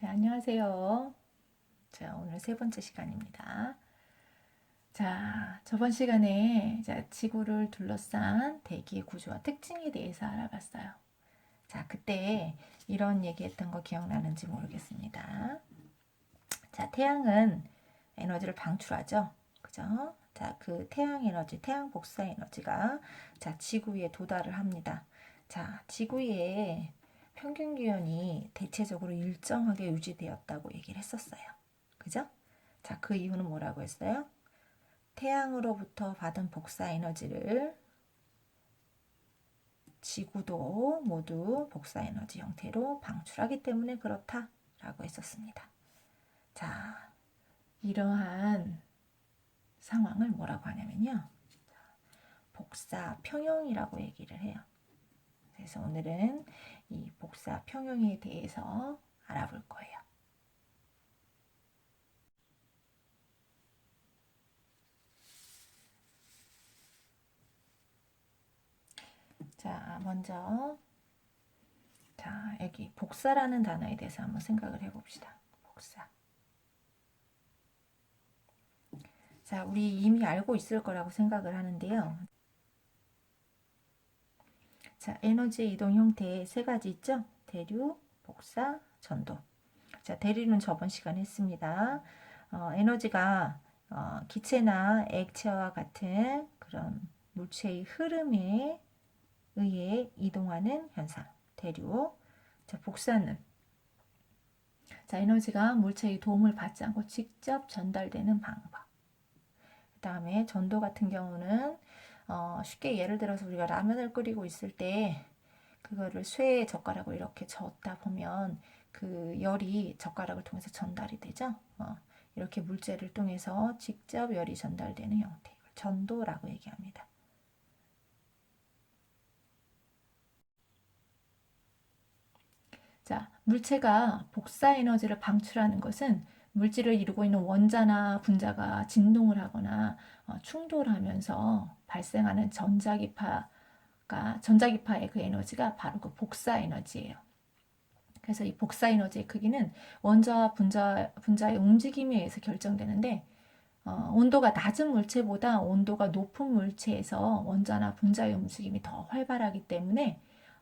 네, 안녕하세요. 자, 오늘 세 번째 시간입니다. 자, 저번 시간에 지구를 둘러싼 대기의 구조와 특징에 대해서 알아봤어요. 자, 그때 이런 얘기했던 거 기억나는지 모르겠습니다. 자, 태양은 에너지를 방출하죠. 그죠? 자, 그 태양 에너지, 태양 복사 에너지가 지구에 도달을 합니다. 자, 지구의 평균 기온이 대체적으로 일정하게 유지되었다고 얘기를 했었어요. 그죠? 자, 그 이유는 뭐라고 했어요? 태양으로부터 받은 복사 에너지를 지구도 모두 복사 에너지 형태로 방출하기 때문에 그렇다라고 했었습니다. 자, 이러한 상황을 뭐라고 하냐면요. 복사 평형이라고 얘기를 해요. 그래서 오늘은 이 복사 평형에 대해서 알아볼 거예요. 자, 먼저 여기 복사라는 단어에 대해서 한번 생각을 해봅시다. 복사. 자, 우리 이미 알고 있을 거라고 생각을 하는데요. 자, 에너지의 이동 형태 세 가지 있죠? 대류, 복사, 전도. 자, 대류는 저번 시간에 했습니다. 에너지가 기체나 액체와 같은 그런 물체의 흐름에 의해 이동하는 현상, 대류. 자, 복사는 에너지가 물체의 도움을 받지 않고 직접 전달되는 방법. 그 다음에 전도 같은 경우는 쉽게 예를 들어서 우리가 라면을 끓이고 있을 때 그거를 쇠의 젓가락으로 이렇게 저었다 보면 그 열이 젓가락을 통해서 전달이 되죠. 이렇게 물체를 통해서 직접 열이 전달되는 형태, 전도라고 얘기합니다. 자, 물체가 복사 에너지를 방출하는 것은 물질을 이루고 있는 원자나 분자가 진동을 하거나 충돌하면서 발생하는 전자기파의 그 에너지가 바로 그 복사 에너지예요. 그래서 이 복사 에너지의 크기는 원자와 분자의 움직임에 의해서 결정되는데 온도가 낮은 물체보다 온도가 높은 물체에서 원자나 분자의 움직임이 더 활발하기 때문에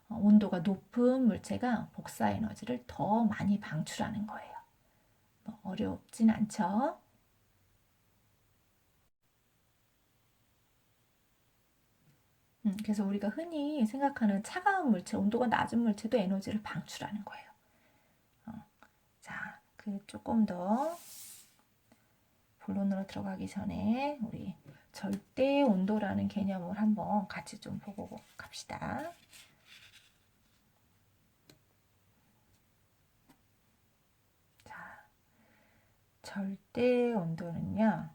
온도가 높은 물체가 복사 에너지를 더 많이 방출하는 거예요. 어렵진 않죠? 그래서 우리가 흔히 생각하는 차가운 물체, 온도가 낮은 물체도 에너지를 방출하는 거예요. 자, 그 조금 더 본론으로 들어가기 전에 우리 절대 온도라는 개념을 한번 같이 좀 보고 갑시다. 자, 절대 온도는요.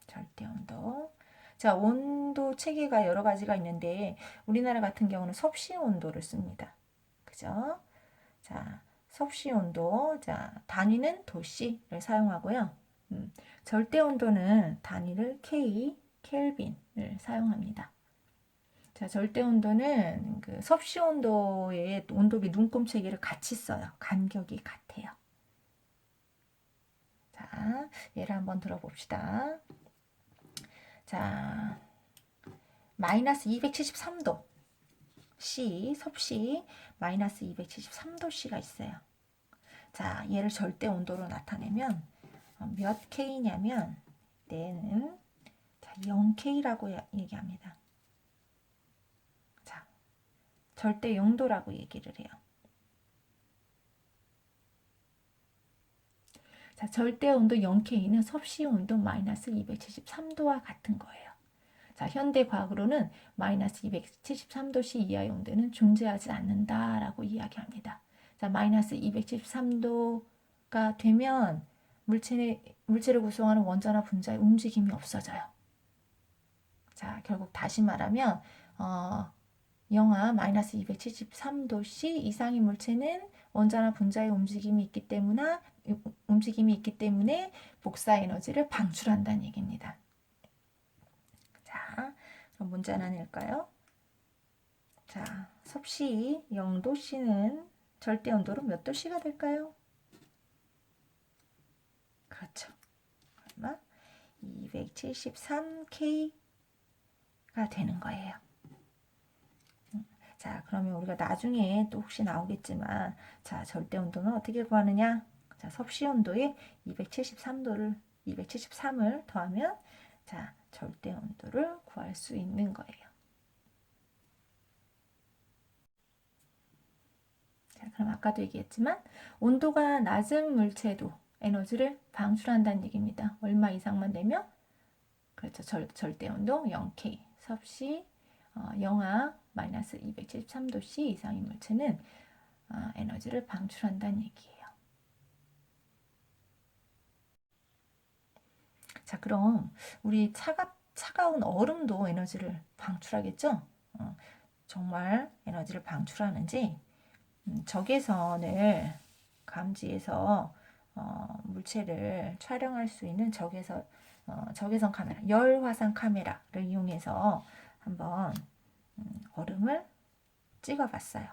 절대 온도. 자, 온도 체계가 여러 가지가 있는데 우리나라 같은 경우는 섭씨 온도를 씁니다. 그죠? 자, 섭씨 온도. 자, 단위는 도씨를 사용하고요. 절대 온도는 단위를 K, 켈빈을 사용합니다. 자, 절대 온도는 그 섭씨 온도의 온도계 눈금체계를 같이 써요. 간격이 같아요. 자, 예를 한번 들어봅시다. 자, 마이너스 273도 C, 섭씨 마이너스 273도씨가 있어요. 자, 얘를 절대 온도로 나타내면 몇 K냐면 얘는 0K라고 얘기합니다. 자, 절대 영도라고 얘기를 해요. 자, 절대 온도 0K는 섭씨 온도 마이너스 273도와 같은 거예요. 자, 현대 과학으로는 마이너스 273도씨 이하의 온도는 존재하지 않는다라고 이야기합니다. 자, 마이너스 273도가 되면 물체를 구성하는 원자나 분자의 움직임이 없어져요. 자, 결국 다시 말하면 영하 마이너스 273도씨 이상의 물체는 원자나 분자의 움직임이 있기 때문에 복사 에너지를 방출한다는 얘기입니다. 자, 그럼 문제 하나 낼까요? 자, 섭씨 0도씨는 절대 온도로 몇 도씨가 될까요? 그렇죠. 얼마? 273K가 되는 거예요. 자, 그러면 우리가 나중에 또 혹시 나오겠지만, 자, 절대 온도는 어떻게 구하느냐? 자, 섭씨 온도에 273을 더하면, 자, 절대 온도를 구할 수 있는 거예요. 자, 그럼 아까도 얘기했지만, 온도가 낮은 물체도 에너지를 방출한다는 얘기입니다. 얼마 이상만 되면? 그렇죠. 절대 온도 0K, 섭씨 영하 마이너스 273도씨 이상의 물체는 에너지를 방출한다는 얘기예요. 자, 그럼 우리 차가운 얼음도 에너지를 방출하겠죠? 정말 에너지를 방출하는지 적외선을 감지해서 물체를 촬영할 수 있는 적외선 카메라, 열화상 카메라를 이용해서 한번 얼음을 찍어봤어요.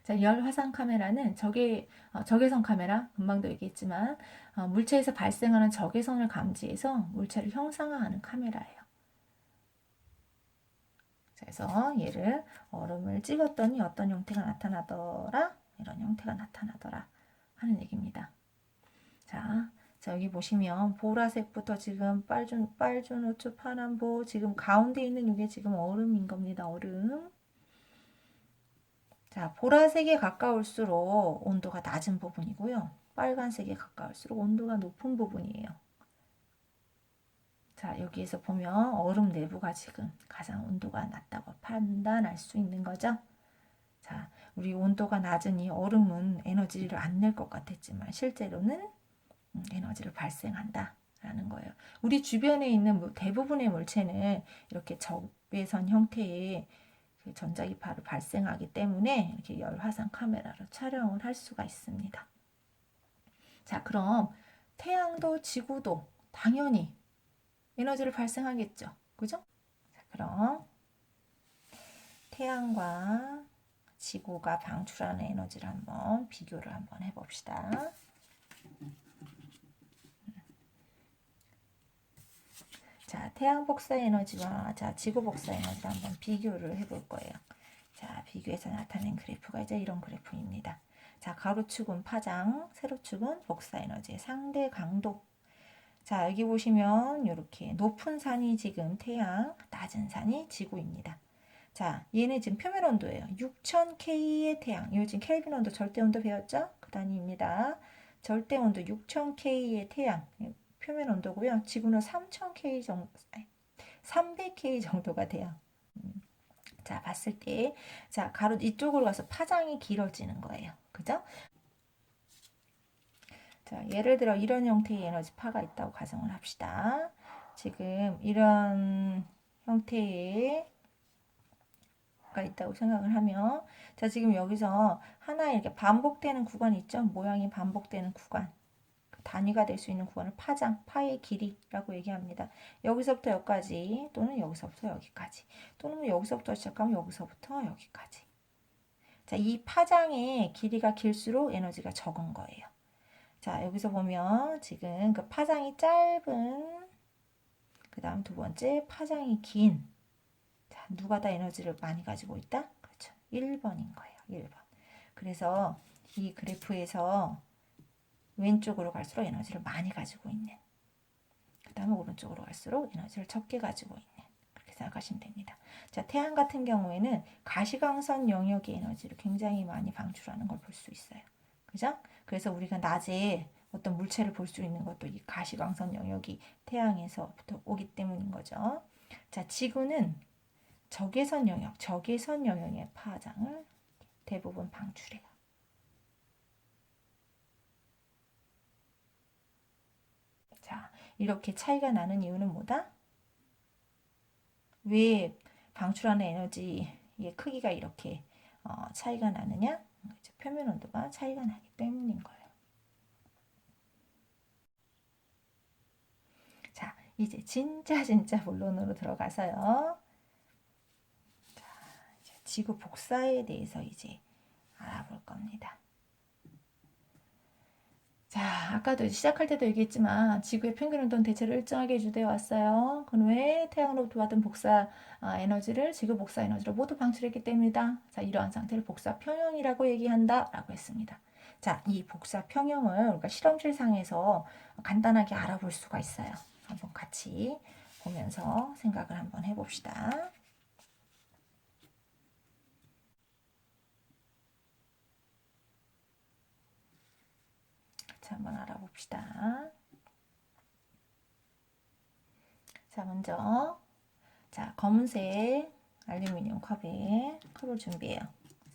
자, 열화상 카메라는 적외선 카메라, 금방도 얘기했지만 물체에서 발생하는 적외선을 감지해서 물체를 형상화하는 카메라예요. 그래서 얘를 얼음을 찍었더니 어떤 형태가 나타나더라, 이런 형태가 나타나더라 하는 얘기입니다. 자, 여기 보시면 보라색부터 지금 빨준 우추 파란보, 지금 가운데 있는 이게 지금 얼음인 겁니다. 얼음. 자, 보라색에 가까울수록 온도가 낮은 부분이고요. 빨간색에 가까울수록 온도가 높은 부분이에요. 자, 여기에서 보면 얼음 내부가 지금 가장 온도가 낮다고 판단할 수 있는 거죠. 자, 우리 온도가 낮은 이 얼음은 에너지를 안 낼 것 같았지만 실제로는 에너지를 발생한다 라는 거예요. 우리 주변에 있는 대부분의 물체는 이렇게 적외선 형태의 전자기파를 발생하기 때문에 이렇게 열화상 카메라로 촬영을 할 수가 있습니다. 자, 그럼 태양도 지구도 당연히 에너지를 발생하겠죠. 그죠? 자, 그럼 태양과 지구가 방출하는 에너지를 한번 비교를 한번 해봅시다. 자, 태양 복사 에너지와 지구 복사 에너지를 한번 비교를 해볼 거예요. 자, 비교해서 나타낸 그래프가 이제 이런 그래프입니다. 자, 가로축은 파장, 세로축은 복사 에너지의 상대 강도. 자, 여기 보시면 이렇게 높은 산이 지금 태양, 낮은 산이 지구입니다. 자, 얘는 지금 표면 온도예요. 6000K의 태양. 이거 지금 켈빈 온도, 절대 온도 배웠죠? 그 단위입니다. 절대 온도 6000K의 태양. 표면 온도고요. 지구는 3000K 정도, 300K 정도가 돼요. 자, 봤을 때, 자, 가로 이쪽으로 가서 파장이 길어지는 거예요. 그죠? 자, 예를 들어 이런 형태의 에너지 파가 있다고 가정을 합시다. 지금 이런 형태의 가 있다고 생각을 하면, 자, 지금 여기서 하나 이렇게 반복되는 구간이 있죠? 모양이 반복되는 구간. 단위가 될 수 있는 구간을 파장, 파의 길이라고 얘기합니다. 여기서부터 여기까지, 또는 여기서부터 여기까지, 또는 여기서부터 시작하면 여기서부터 여기까지. 자, 이 파장의 길이가 길수록 에너지가 적은 거예요. 자, 여기서 보면 지금 그 파장이 짧은, 그 다음 두 번째 파장이 긴. 자, 누가 다 에너지를 많이 가지고 있다? 그렇죠. 1번인 거예요. 1번. 그래서 이 그래프에서 왼쪽으로 갈수록 에너지를 많이 가지고 있는, 그 다음에 오른쪽으로 갈수록 에너지를 적게 가지고 있는, 그렇게 생각하시면 됩니다. 자, 태양 같은 경우에는 가시광선 영역의 에너지를 굉장히 많이 방출하는 걸 볼 수 있어요. 그죠? 그래서 우리가 낮에 어떤 물체를 볼 수 있는 것도 이 가시광선 영역이 태양에서부터 오기 때문인 거죠. 자, 지구는 적외선 영역의 파장을 대부분 방출해요. 자, 이렇게 차이가 나는 이유는 뭐다? 왜 방출하는 에너지의 크기가 이렇게 차이가 나느냐? 표면 온도가 차이가 나기 때문인 거예요. 자, 이제 진짜 본론으로 들어가서요. 자, 이제 지구 복사에 대해서 이제 알아볼 겁니다. 자, 아까도 시작할 때도 얘기했지만 지구의 평균 온도는 대체로 일정하게 유지되어 왔어요. 그건 왜 태양으로부터 받은 복사 에너지를 지구 복사 에너지로 모두 방출했기 때문이다. 자, 이러한 상태를 복사 평형이라고 얘기한다라고 했습니다. 자, 이 복사 평형을 우리가 실험실상에서 간단하게 알아볼 수가 있어요. 한번 같이 보면서 생각을 한번 해봅시다. 자, 한번 알아봅시다. 자, 먼저 자, 검은색 알루미늄 컵에 컵을 준비해요.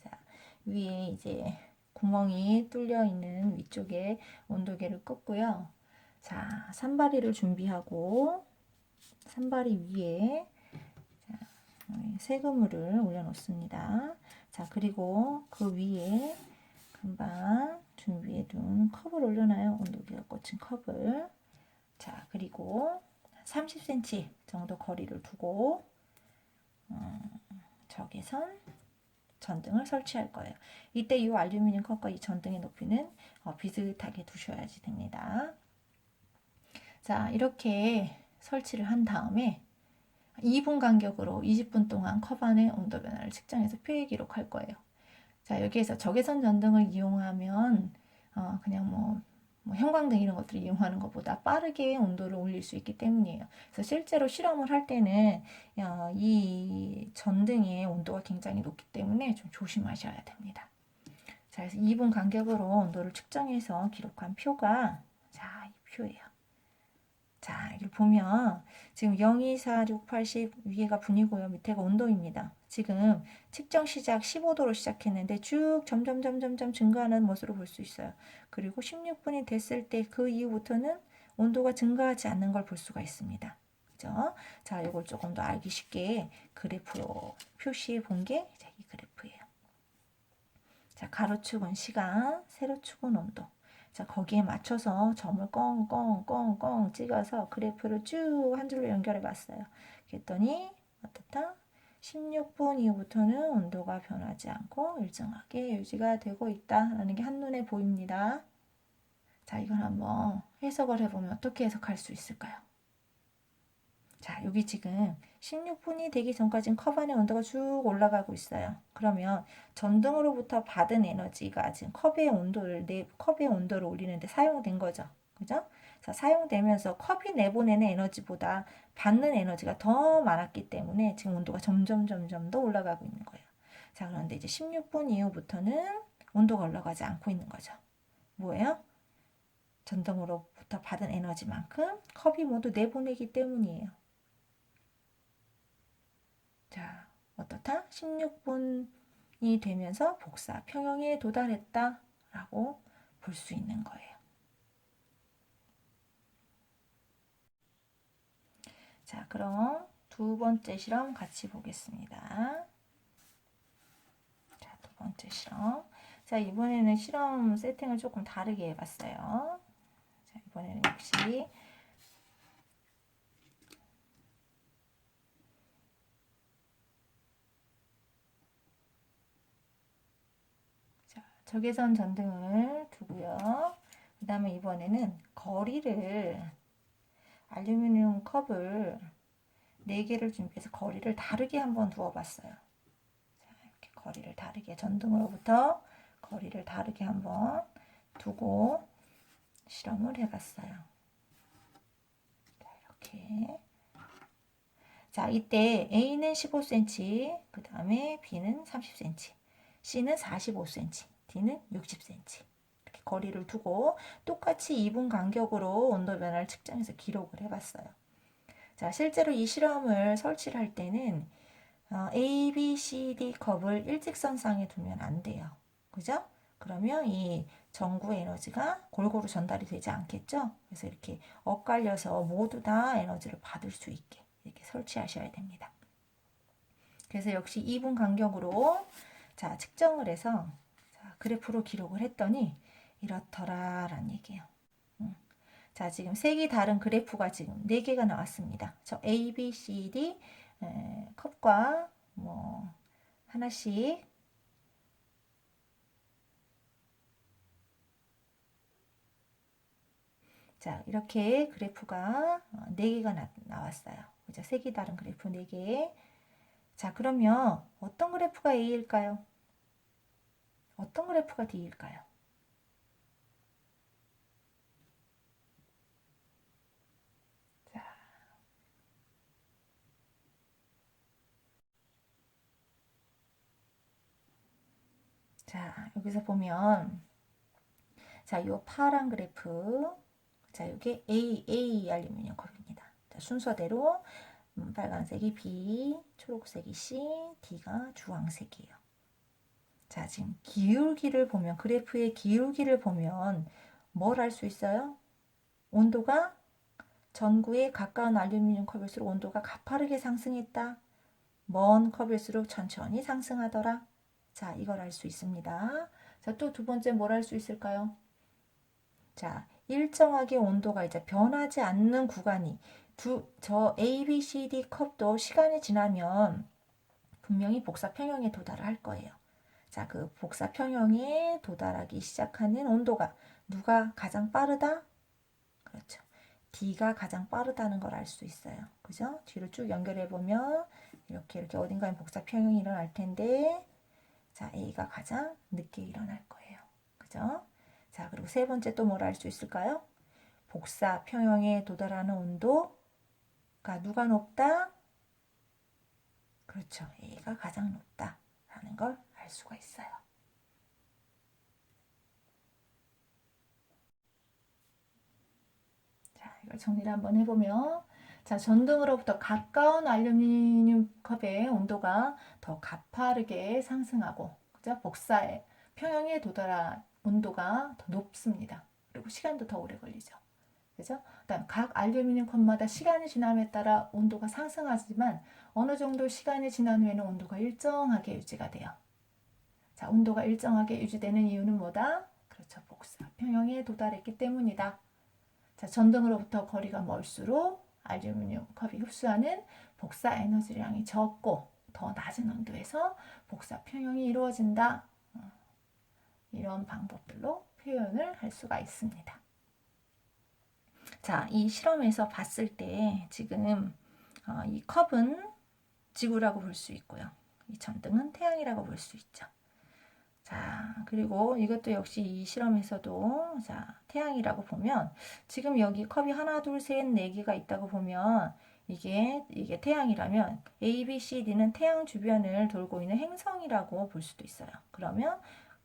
자, 위에 이제 구멍이 뚫려 있는 위쪽에 온도계를 꽂고요. 자, 산바리를 준비하고 산바리 위에 자, 세그물을 올려놓습니다. 자, 그리고 그 위에 금방 준비해둔 컵을 올려놔요. 온도계가 꽂힌 컵을. 자, 그리고 30cm 정도 거리를 두고 적외선 전등을 설치할 거예요. 이때 이 알루미늄 컵과 이 전등의 높이는 비슷하게 두셔야지 됩니다. 자, 이렇게 설치를 한 다음에 2분 간격으로 20분 동안 컵 안의 온도 변화를 측정해서 표에 기록할 거예요. 자, 여기에서 적외선 전등을 이용하면 그냥 뭐 형광등 이런 것들을 이용하는 것보다 빠르게 온도를 올릴 수 있기 때문이에요. 그래서 실제로 실험을 할 때는 이 전등의 온도가 굉장히 높기 때문에 좀 조심하셔야 됩니다. 자, 그래서 2분 간격으로 온도를 측정해서 기록한 표가 자, 이 표예요. 자, 여기를 보면 지금 0, 2, 4, 6, 80 위에가 분이고요. 밑에가 온도입니다. 지금 측정 시작 15도로 시작했는데 쭉 점점 증가하는 모습을 볼 수 있어요. 그리고 16분이 됐을 때 그 이후부터는 온도가 증가하지 않는 걸 볼 수가 있습니다. 그죠? 자, 이걸 조금 더 알기 쉽게 그래프로 표시해 본 게 이 그래프예요. 자, 가로축은 시간, 세로축은 온도. 자, 거기에 맞춰서 점을 꽁꽁꽁꽁 찍어서 그래프를 쭉 한 줄로 연결해 봤어요. 그랬더니 어떻다? 16분 이후부터는 온도가 변하지 않고 일정하게 유지가 되고 있다라는 게 한눈에 보입니다. 자, 이걸 한번 해석을 해보면 어떻게 해석할 수 있을까요? 자, 여기 지금 16분이 되기 전까지는 컵 안의 온도가 쭉 올라가고 있어요. 그러면 전등으로부터 받은 에너지가 지금 컵의 온도를 올리는데 사용된 거죠. 그죠? 자, 사용되면서 컵이 내보내는 에너지보다 받는 에너지가 더 많았기 때문에 지금 온도가 점점 더 올라가고 있는 거예요. 자, 그런데 이제 16분 이후부터는 온도가 올라가지 않고 있는 거죠. 뭐예요? 전등으로부터 받은 에너지만큼 컵이 모두 내보내기 때문이에요. 자, 어떻다? 16분이 되면서 복사 평형에 도달했다라고 볼 수 있는 거예요. 자, 그럼 두 번째 실험 같이 보겠습니다. 자, 두 번째 실험. 자, 이번에는 실험 세팅을 조금 다르게 해봤어요. 자, 이번에는 역시 적외선 전등을 두고요. 그 다음에 이번에는 거리를 알루미늄 컵을 4개를 준비해서 거리를 다르게 한번 두어봤어요. 자, 이렇게 거리를 다르게 전등으로부터 거리를 다르게 한번 두고 실험을 해봤어요. 자, 이렇게. 자, 이때 A는 15cm, 그 다음에 B는 30cm, C는 45cm, D는 60cm. 이렇게 거리를 두고 똑같이 2분 간격으로 온도 변화를 측정해서 기록을 해봤어요. 자, 실제로 이 실험을 설치를 할 때는 A, B, C, D 컵을 일직선상에 두면 안 돼요. 그죠? 그러면 이 전구 에너지가 골고루 전달이 되지 않겠죠? 그래서 이렇게 엇갈려서 모두 다 에너지를 받을 수 있게 이렇게 설치하셔야 됩니다. 그래서 역시 2분 간격으로 자, 측정을 해서 자, 그래프로 기록을 했더니 이렇더라라는 얘기예요. 자, 지금 색이 다른 그래프가 지금 4개가 나왔습니다. 저 A, B, C, D 컵과 뭐 하나씩 자, 이렇게 그래프가 4개가 나왔어요. 그죠? 색이 다른 그래프 4개. 자, 그러면 어떤 그래프가 A일까요? 어떤 그래프가 D일까요? 자, 자, 여기서 보면, 자, 요 파란 그래프, 자, 이게 A 알루미늄 컵입니다. 자, 순서대로 빨간색이 B, 초록색이 C, D가 주황색이에요. 자, 지금 기울기를 보면, 그래프의 기울기를 보면 뭘 알 수 있어요? 온도가 전구에 가까운 알루미늄 컵일수록 온도가 가파르게 상승했다. 먼 컵일수록 천천히 상승하더라. 자, 이걸 알 수 있습니다. 자, 또 두 번째 뭘 알 수 있을까요? 자, 일정하게 온도가 이제 변하지 않는 구간이 저 A, B, C, D 컵도 시간이 지나면 분명히 복사 평형에 도달을 할 거예요. 자, 그 복사 평형에 도달하기 시작하는 온도가 누가 가장 빠르다? 그렇죠. D가 가장 빠르다는 걸 알 수 있어요. 그죠? 뒤로 쭉 연결해 보면 이렇게 어딘가에 복사 평형이 일어날 텐데, 자, A가 가장 늦게 일어날 거예요. 그죠? 자, 그리고 세 번째 또 뭘 알 수 있을까요? 복사 평형에 도달하는 온도가 누가 높다? 그렇죠. A가 가장 높다라는 걸 알 수가 있어요. 자, 이걸 정리를 한번 해보면, 자, 전등으로부터 가까운 알루미늄 컵의 온도가 더 가파르게 상승하고, 그죠? 복사의 평형에 도달한 온도가 더 높습니다. 그리고 시간도 더 오래 걸리죠. 그죠? 그다음 각 알루미늄 컵마다 시간이 지남에 따라 온도가 상승하지만 어느 정도 시간이 지난 후에는 온도가 일정하게 유지가 돼요. 자, 온도가 일정하게 유지되는 이유는 뭐다? 그렇죠. 복사 평형에 도달했기 때문이다. 자, 전등으로부터 거리가 멀수록 알루미늄 컵이 흡수하는 복사 에너지량이 적고 더 낮은 온도에서 복사 평형이 이루어진다. 이런 방법들로 표현을 할 수가 있습니다. 자, 이 실험에서 봤을 때 지금 이 컵은 지구라고 볼 수 있고요. 이 전등은 태양이라고 볼 수 있죠. 자, 그리고 이것도 역시 이 실험에서도 자, 태양이라고 보면 지금 여기 컵이 하나, 둘, 셋, 네 개가 있다고 보면 이게 태양이라면 A, B, C, D는 태양 주변을 돌고 있는 행성이라고 볼 수도 있어요. 그러면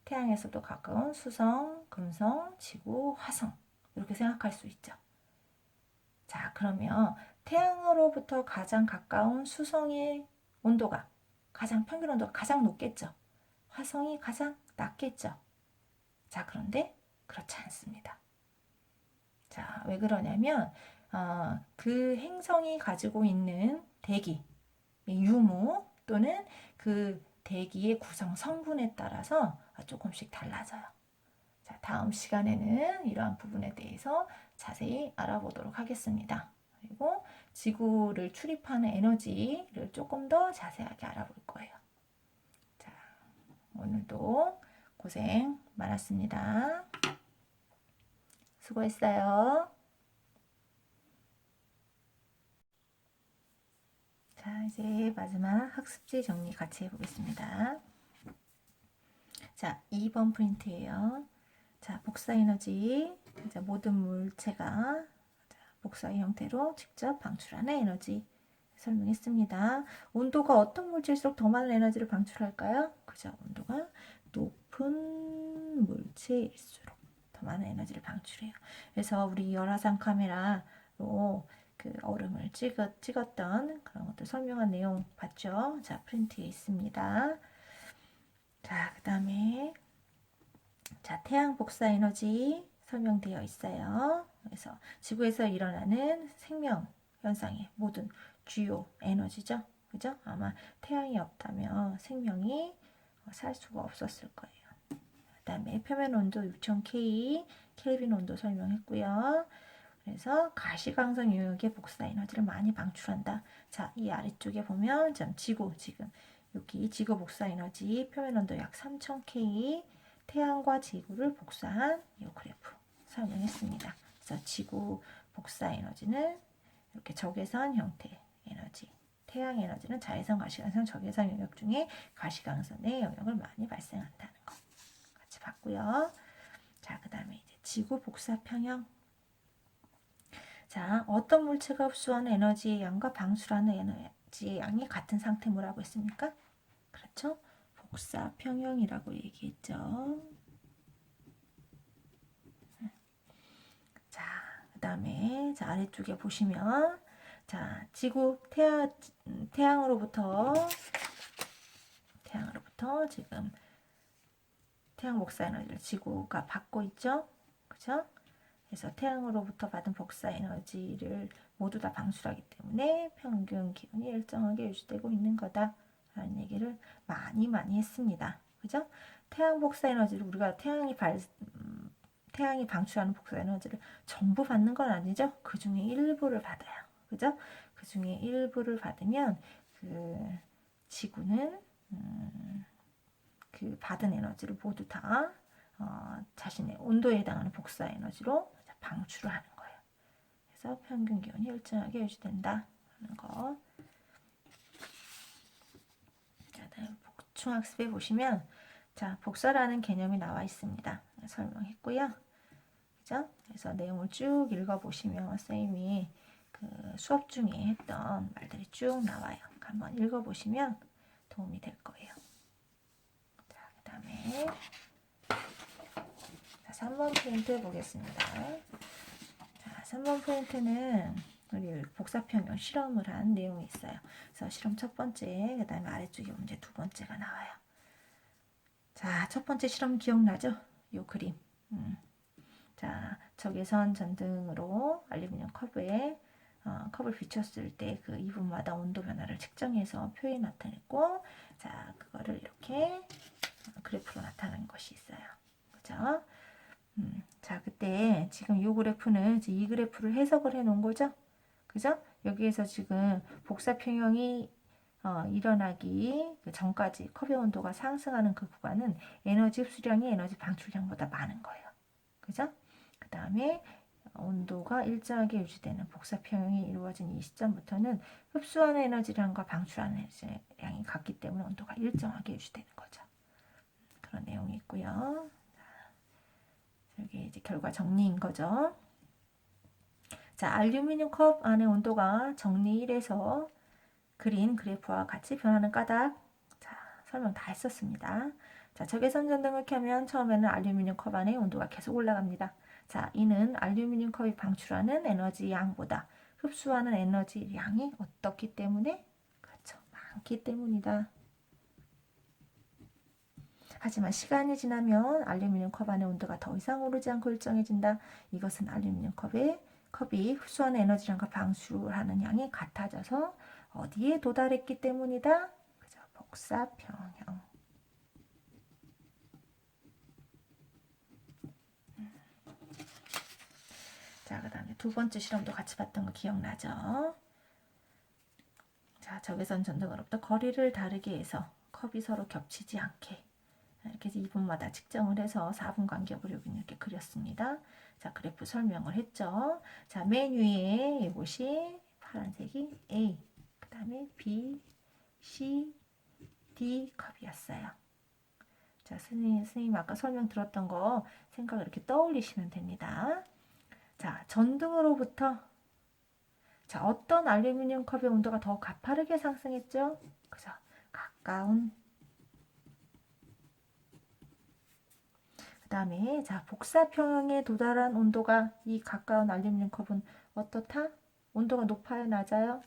태양에서도 가까운 수성, 금성, 지구, 화성 이렇게 생각할 수 있죠. 자, 그러면 태양으로부터 가장 가까운 수성의 온도가 평균 온도가 가장 높겠죠. 화성이 가장 낮겠죠. 자, 그런데 그렇지 않습니다. 자, 왜 그러냐면 그 행성이 가지고 있는 대기, 유무 또는 그 대기의 구성 성분에 따라서 조금씩 달라져요. 자, 다음 시간에는 이러한 부분에 대해서 자세히 알아보도록 하겠습니다. 그리고 지구를 출입하는 에너지를 조금 더 자세하게 알아볼 거예요. 자, 오늘도 고생 많았습니다. 수고했어요. 자, 이제 마지막 학습지 정리 같이 해보겠습니다. 자, 2번 프린트예요. 자, 복사 에너지. 자, 모든 물체가 복사의 형태로 직접 방출하는 에너지 설명했습니다. 온도가 어떤 물질일수록 더 많은 에너지를 방출할까요? 그죠? 온도가 높은 물체일수록 더 많은 에너지를 방출해요. 그래서 우리 열화상 카메라로 그 얼음을 찍었던 그런 것들 설명한 내용 봤죠? 자, 프린트에 있습니다. 자, 그 다음에 자, 태양 복사 에너지 설명되어 있어요. 그래서 지구에서 일어나는 생명 현상의 모든 주요 에너지죠. 그죠? 아마 태양이 없다면 생명이 살 수가 없었을 거예요. 그 다음에 표면 온도 6000K, 켈빈 온도 설명했고요. 그래서 가시광선 유역의 복사 에너지를 많이 방출한다. 자, 이 아래쪽에 보면 지금 여기 지구 복사 에너지 표면 온도 약 3000K 태양과 지구를 복사한 이 그래프 설명했습니다. 그래서 지구 복사 에너지는 이렇게 적외선 형태 에너지, 태양 에너지는 자외선, 가시광선, 적외선 영역 중에 가시광선의 영역을 많이 발생한다는 거 같이 봤고요. 자, 그 다음에 이제 지구 복사 평형. 자, 어떤 물체가 흡수하는 에너지의 양과 방출하는 에너지의 양이 같은 상태물이라고 했습니까? 그렇죠? 복사 평형이라고 얘기했죠. 자, 그 다음에 자, 아래쪽에 보시면 자, 지구 태양으로부터 지금 태양 복사 에너지를 지구가 받고 있죠. 그죠? 그래서 태양으로부터 받은 복사 에너지를 모두 다 방출하기 때문에 평균 기온이 일정하게 유지되고 있는 거다라는 얘기를 많이 했습니다. 그죠? 태양 복사 에너지를 우리가 태양이 방출하는 복사 에너지를 전부 받는 건 아니죠. 그 중에 일부를 받아요. 그죠? 그 중에 일부를 받으면 그 지구는 그 받은 에너지를 모두 다 자신의 온도에 해당하는 복사 에너지로 방출을 하는 거예요. 그래서 평균 기온이 일정하게 유지된다 하는 거. 자, 다음 복충학습에 보시면 자, 복사라는 개념이 나와 있습니다. 설명했고요. 그죠? 그래서 내용을 쭉 읽어보시면 선생님이 그 수업 중에 했던 말들이 쭉 나와요. 한번 읽어보시면 도움이 될 거예요. 자, 그 다음에 3번 포인트 보겠습니다. 자, 3번 포인트는 우리 복사평형 실험을 한 내용이 있어요. 그래서 실험 첫 번째, 그 다음에 아래쪽에 문제 두 번째가 나와요. 자, 첫 번째 실험 기억나죠? 요 그림. 자, 적외선 전등으로 알루미늄 컵에 컵을 비췄을 때 그 2분마다 온도 변화를 측정해서 표에 나타냈고, 자, 그거를 이렇게 그래프로 나타낸 것이 있어요. 그죠? 자, 그때 지금 이 그래프는 이 그래프를 해석을 해 놓은 거죠. 그죠? 여기에서 지금 복사 평형이 일어나기 전까지 컵의 온도가 상승하는 그 구간은 에너지 흡수량이 에너지 방출량보다 많은 거예요. 그죠? 그 다음에 온도가 일정하게 유지되는 복사 평형이 이루어진 이 시점부터는 흡수하는 에너지량과 방출하는 에너지량이 같기 때문에 온도가 일정하게 유지되는 거죠. 그런 내용이 있고요. 여기 이제 결과 정리인 거죠. 자, 알루미늄 컵 안의 온도가 정리 1에서 그린 그래프와 같이 변하는 까닭. 자, 설명 다 했었습니다. 자, 적외선 전등을 켜면 처음에는 알루미늄 컵 안의 온도가 계속 올라갑니다. 자, 이는 알루미늄 컵이 방출하는 에너지 양보다 흡수하는 에너지 양이 어떻기 때문에? 그렇죠. 많기 때문이다. 하지만 시간이 지나면 알루미늄 컵 안의 온도가 더 이상 오르지 않고 일정해진다. 이것은 알루미늄 컵이 흡수하는 에너지량과 방출하는 양이 같아져서 어디에 도달했기 때문이다. 그죠? 복사평형. 자, 그 다음에 두 번째 실험도 같이 봤던 거 기억나죠? 자, 적외선 전등으로부터 거리를 다르게 해서 컵이 서로 겹치지 않게 이렇게 2분마다 측정을 해서 4분 간격으로 여기 이렇게 그렸습니다. 자, 그래프 설명을 했죠. 자, 맨 위에 이곳이 파란색이 A, 그 다음에 B, C, D 컵이었어요. 자, 선생님 아까 설명 들었던 거 생각 이렇게 떠올리시면 됩니다. 자, 전등으로부터 자, 어떤 알루미늄 컵의 온도가 더 가파르게 상승했죠? 그죠? 가까운. 그 다음에 자, 복사 평형에 도달한 온도가 이 가까운 알루미늄 컵은 어떻다? 온도가 높아요, 낮아요?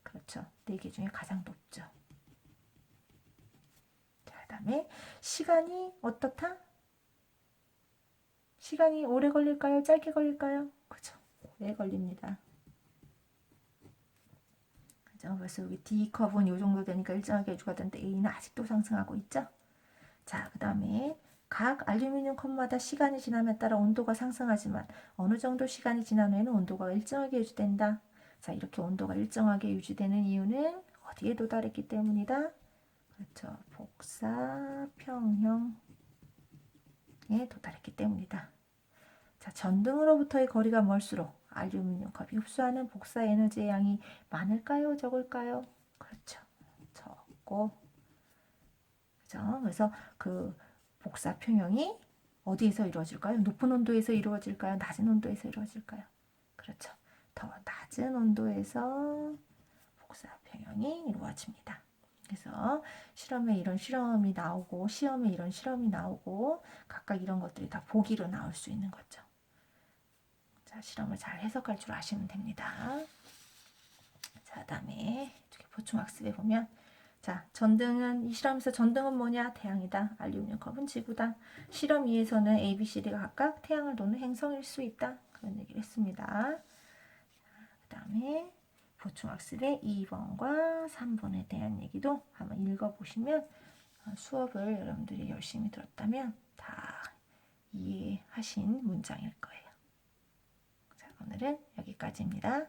그렇죠. 4개 중에 가장 높죠. 자, 그 다음에 시간이 어떻다? 시간이 오래 걸릴까요? 짧게 걸릴까요? 그죠. 오래 걸립니다. 그죠. 그래서 여기 D컵은 이 정도 되니까 일정하게 유지가 되는데 A는 아직도 상승하고 있죠. 자, 그 다음에 각 알루미늄 컵마다 시간이 지남에 따라 온도가 상승하지만 어느 정도 시간이 지난 후에는 온도가 일정하게 유지된다. 자, 이렇게 온도가 일정하게 유지되는 이유는 어디에 도달했기 때문이다. 그렇죠. 복사평형에 도달했기 때문이다. 자, 전등으로부터의 거리가 멀수록 알루미늄 컵이 흡수하는 복사 에너지의 양이 많을까요? 적을까요? 그렇죠. 적고. 그죠? 그래서 그 복사 평형이 어디에서 이루어질까요? 높은 온도에서 이루어질까요? 낮은 온도에서 이루어질까요? 그렇죠. 더 낮은 온도에서 복사 평형이 이루어집니다. 그래서 실험에 이런 실험이 나오고 시험에 이런 실험이 나오고 각각 이런 것들이 다 보기로 나올 수 있는 거죠. 자, 실험을 잘 해석할 줄 아시면 됩니다. 자, 다음에 보충학습에 보면 자, 전등은 이 실험에서 전등은 뭐냐? 태양이다. 알루미늄 컵은 지구다. 실험 2에서는 A, B, C, D가 각각 태양을 도는 행성일 수 있다. 그런 얘기를 했습니다. 그 다음에 보충학습의 2번과 3번에 대한 얘기도 한번 읽어보시면 수업을 여러분들이 열심히 들었다면 다 이해하신 문장일 거예요. 자, 오늘은 여기까지입니다.